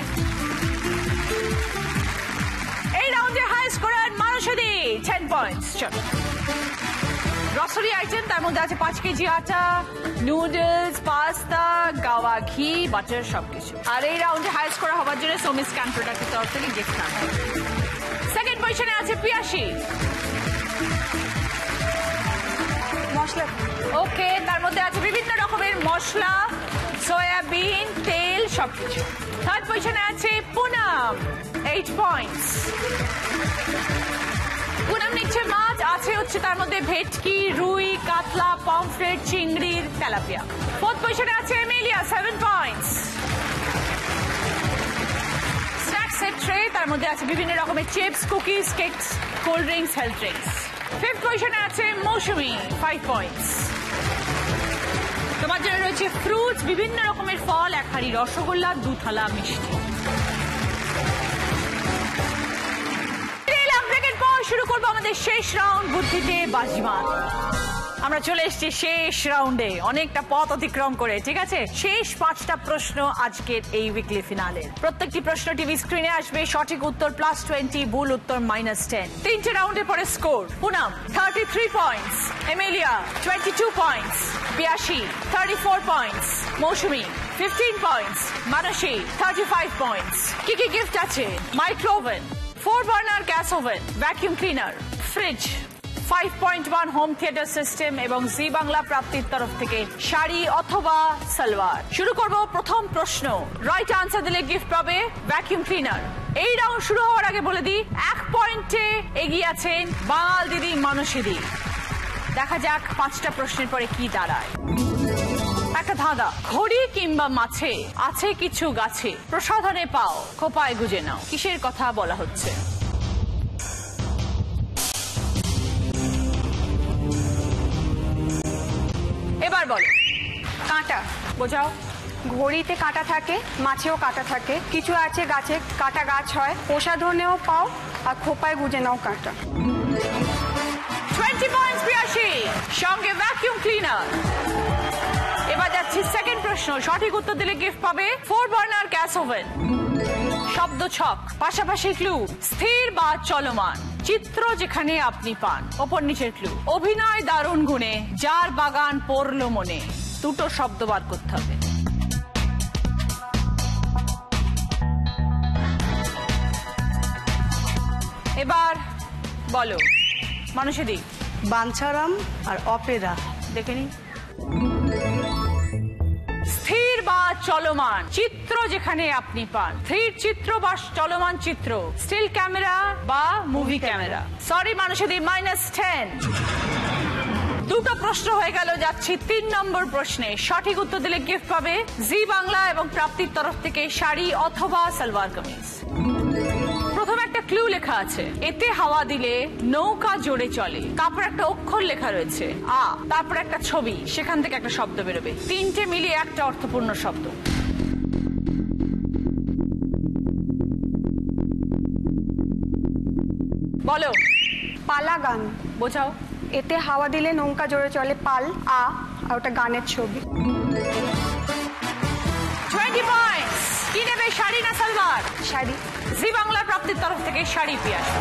এই রাউন্ডে হাই স্কোরার মানুষদি 10 পয়েন্টস। চলো, গ্রসারি আইটেম, তার মধ্যে আছে 5 কেজি আটা, নুডলস, পাস্তা, গাওয়া ঘি, বাটার, সবকিছু। আর এই রাউন্ডে হাই স্কোরার হওয়ার জন্য সোমি স্ক্যান প্রোডাক্টের তরফ থেকে গিফট কার্ড। সেকেন্ড পজিশনে আছে পিয়াসী, মশলা। ওকে, তার মধ্যে আছে বিভিন্ন রকমের মশলা, সয়াবিন, তেল, সবকিছু। থার্ড পজিশনে আছে পুনম, 8 পয়েন্টস। আছে হচ্ছে তার মধ্যে ভেটকি, রুই, কাতলা, পমফ্রেট, চিংড়ির, তেলাপিয়া। ফোর্থ পজিশনে আছে Emilia, 7 points. Snacks set tray, তার মধ্যে আছে বিভিন্ন রকমের chips, cookies, cakes, cold drinks, health drinks. Fifth পজিশনে আছে মৌসুমি, 5 পয়েন্টস। তোমার জন্য রয়েছে ফ্রুটস, বিভিন্ন রকমের ফল, এক হাঁড়ি রসগোল্লা, 2 থালা মিষ্টি। শুরু করবো আমাদের শেষ রাউন্ড, বুদ্ধিতে বাজিমাত। আমরা চলে এসেছি শেষ রাউন্ডে, অনেকটা পথ অতিক্রম করে। ঠিক আছে, শেষ 5টা প্রশ্ন আজকের এই উইকলি ফিনালের। প্রত্যেকটি প্রশ্ন টিভি স্ক্রিনে আসবে। সঠিক উত্তর +20, ভুল উত্তর -10। 3টে রাউন্ডে পরে score: Poonam 33 points, Emilia 22 points, Piyasi 34 points, Mousumi 15 points, Mansi 35 points. কি কি গিফট আছে? Micro oven, 4 burner gas oven, vacuum cleaner, fridge, 5.1 home theatre system এবং জি বাংলা প্রাপ্তির তরফ থেকে শাড়ি অথবা সালোয়ার। শুরু করব প্রথম প্রশ্ন। রাইট আনসার দিলে গিফট পাবে ভ্যাকুয়াম ক্লিনার। এই রাউন্ড শুরু হওয়ার আগে বলে দিই, 1 পয়েন্টে এগিয়ে আছেন বাঙাল দিদি মানসী দি। দেখা যাক 5টা প্রশ্নের পরে কি দাঁড়ায়। একটা ধাঁধা: ঘড়ি কিংবা মাছে আছে কিছু গাছে, প্রসাধনে পাও খোপায় গুজে নাও। কিসের কথা বলা হচ্ছে? এবার বলো। কাঁটা। বোঝাও। ঘড়িতে কাঁটা থাকে, মাছেও কাঁটা থাকে, কিছু আছে গাছে, কাঁটা গাছ হয়, প্রসাধনেও পাও আর খোপায় গুজে নাও কাঁটা। 20 পয়েন্টস পিয়াসী, সঙ্গে ভ্যাকুয়াম ক্লিনার। এবার যাচ্ছি সেকেন্ড প্রশ্ন। সঠিক উত্তর দিলে গিফট পাবে 4 বার্নার গ্যাস ওভেন। শব্দ ছক, পাশাপাশি ক্লু: স্থির বা চলমান, চিত্র যেখানে আপনি পান। ওপর নিচের ক্লু: অভিনয় দারুণ গুণে, যার বাগান পড়লো মনে। 2টো শব্দ বার করতে হবে। এবার বলো মানুষে দিক। বাঞ্ছারাম আর অপেরা। দেখে নি। স্থির বা চলমান, চিত্র যেখানে আপনি পান। স্থির চিত্র বা চলমান চিত্র, স্টিল ক্যামেরা বা মুভি ক্যামেরা। সরি মানুষে দিই, -10। 2টো প্রশ্ন হয়ে গেল। যাচ্ছি 3 নম্বর প্রশ্নে। সঠিক উত্তর দিলে গিফট পাবে জি বাংলা এবং প্রাপ্তির তরফ থেকে শাড়ি অথবা সালোয়ার কামিজ। প্রথম একটা ক্লু লেখা আছে, এতে হাওয়া দিলে নৌকা জোরে চলে। তারপর একটা অক্ষর লেখা রয়েছে আ, তারপর একটা ছবি, সেখান থেকে একটা শব্দ বেরোবে। 3টে মিলিয়ে একটা অর্থপূর্ণ শব্দ। বলো। পালা গান। বোঝাও। এতে হাওয়া দিলে নৌকা জোরে চলে, পাল, আ, আর ওটা গানের ছবি। 20 পয়েন্টস। কি নেবে, শাড়ি না সালোয়ার? শাড়ি। জি বাংলা প্রাপ্তির তরফ থেকে শাড়ি পিয়াসী।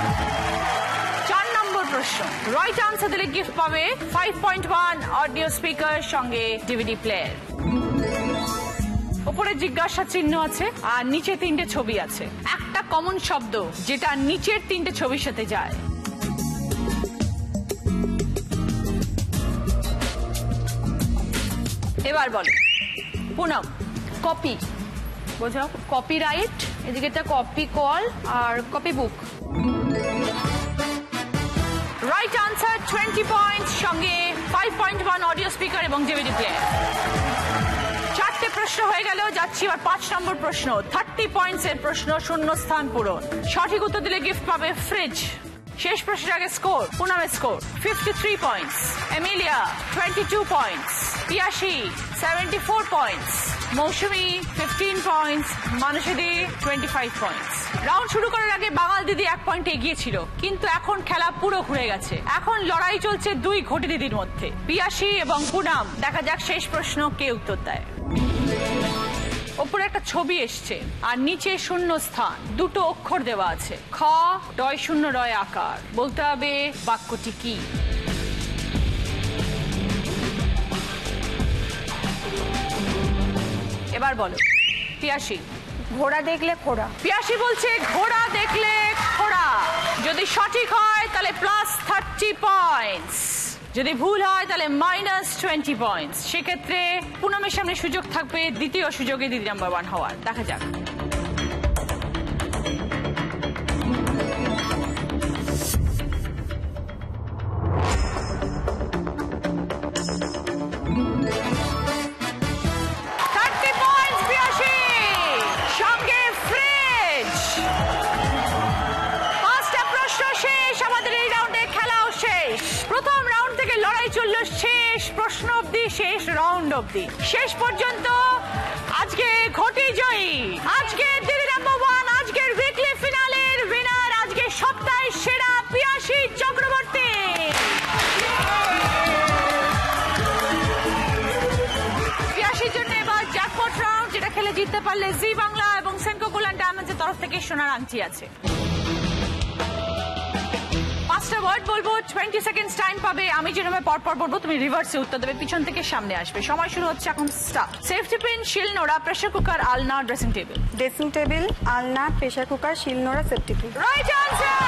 4 নম্বর প্রশ্ন। রাইট আনসার দিলে গিফট পাবে 5.1 অডিও স্পিকার, সঙ্গে ডিভিডি প্লেয়ার। উপরে জিজ্ঞাসা চিহ্ন আছে আর নিচে 3টে ছবি আছে। একটা কমন শব্দ যেটা নিচের 3টে ছবির সাথে যায়। এবার বলো। পুনম। কপি। বোঝাও। কপিরাইট, এদিকে একটা কপি কল আর copy book. Right answer, 20 points, সঙ্গে 5.1 অডিও স্পিকার এবং ডিভিডি প্লেয়ার। 4টে প্রশ্ন হয়ে গেল। যাচ্ছি এবার 5 নম্বর প্রশ্ন। 30 পয়েন্টস এর প্রশ্ন, শূন্য স্থান পূরণ। সঠিক উত্তর দিলে গিফট পাবে ফ্রিজ। শেষ প্রশ্নের আগে স্কোর: পুনমের score 53 points, Emilia 22 points, Piyasi 74 points, Mousumi 15 points, Mansi দি 25 পয়েন্টস। রাউন্ড শুরু করার আগে বাঙাল দিদি 1 পয়েন্টে এগিয়ে ছিল, কিন্তু এখন খেলা পুরো ঘুরে গেছে। এখন লড়াই চলছে 2 ঘটি দিদির মধ্যে, পিয়াসী এবং পুনম। দেখা যাক শেষ প্রশ্ন কে উত্তর দেয়। উপরে একটা ছবি এসছে আর নিচে শূন্য স্থান, 2টো অক্ষর দেওয়া আছে, খ ডয় শূন্য রয় আকার। বলতে হবে বাক্যটি কি। এবার বলো। পিয়াসী। ঘোড়া দেখলে খোড়া। পিয়াসী বলছে ঘোড়া দেখলে খোড়া। যদি সঠিক হয় তাহলে +30 পয়েন্টস, যদি ভুল হয় তাহলে -20 পয়েন্টস। সেক্ষেত্রে পুনমের সামনে সুযোগ থাকবে দ্বিতীয় সুযোগে দিদি নাম্বার 1 হওয়ার। দেখা যাক। শেষ, আমাদের এই রাউন্ডে খেলাও শেষ। প্রথম রাউন্ড থেকে লড়াই চললো শেষ প্রশ্ন অবধি, শেষ রাউন্ড অবধি। শেষ পর্যন্ত আজকে ঘটি জয়ী, আজকে দিদি নাম্বার 1, আজকের উইকলি ফিনালের উইনার, আজকে সপ্তাহের সেরা পিয়াসী চক্রবর্তী। পিয়াসীর জন্য এবার জ্যাকপট রাউন্ড, যেটা খেলে জিততে পারলে জি বাংলা এবং সেনকো গোল্ড ডায়মন্ডসের তরফ থেকে সোনার আংটি আছে। 5টা ওয়ার্ড বলবো, 20 সেকেন্ডস টাইম পাবে। আমি যেরকম পরপর বলবো, তুমি রিভার্সে উত্তর দেবে, পিছন থেকে সামনে আসবে। সময় শুরু হচ্ছে এখন, স্টার্ট। সেফটি পিন, শিলনোড়া, প্রেসার কুকার, আলনা, ড্রেসিং টেবিল। ড্রেসিং টেবিল, আলনা, প্রেসার কুকার, শিলনোড়া, safety pin. Right answer.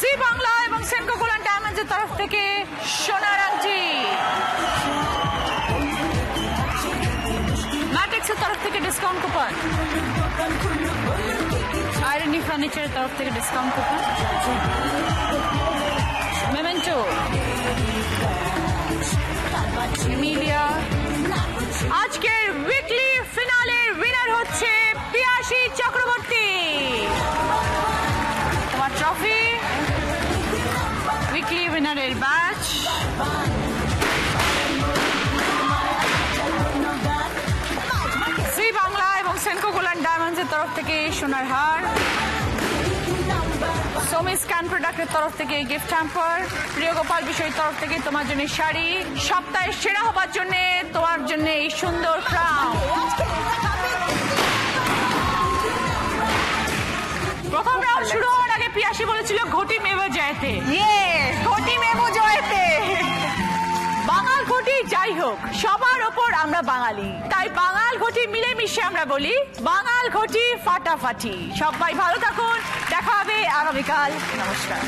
Zee Bangla এবং সেনকো গোল্ড ডায়মন্ডসের তরফ থেকে সোনার আংটি। ম্যাট্রিক্সের তরফ থেকে ডিসকাউন্ট কুপন, আয়রনি ফার্নিচারের তরফ থেকে ডিসকাউন্ট কুপন, মেমেন্টো, এমিলিয়া। আজকের উইকলি ফিনালের উইনার হচ্ছে পিয়াসী চক্রবর্তী। তোমার ট্রফি, উইকলি উইনারের ব্যাচ, জি বাংলা এবং সেনকো গোল্ড ডায়মন্ডসের তরফ থেকে সোনার হার, সোমি স্ক্যান প্রোডাক্টের তরফ থেকে গিফট হ্যাম্পার, প্রিয় গোপাল বিষয়ের তরফ থেকে তোমার জন্য শাড়ি, সপ্তাহের সেরা হবার জন্য তোমার জন্য এই সুন্দর ক্রাউন। প্রথম রাউন্ড শুরু হওয়ার আগে পিয়াসী বলেছিল ঘটি মেবো জয়তে, ঘটি মেবো জয়তে। বাঙাল ঘটি যাই হোক, সবার ওপর আমরা বাঙালি, তাই বাঙাল ঘটি মিলেমিশে আমরা বলি বাঙাল ঘটি ফাটাফাটি। সবাই ভালো থাকুন, দেখা হবে আগামীকাল। নমস্কার।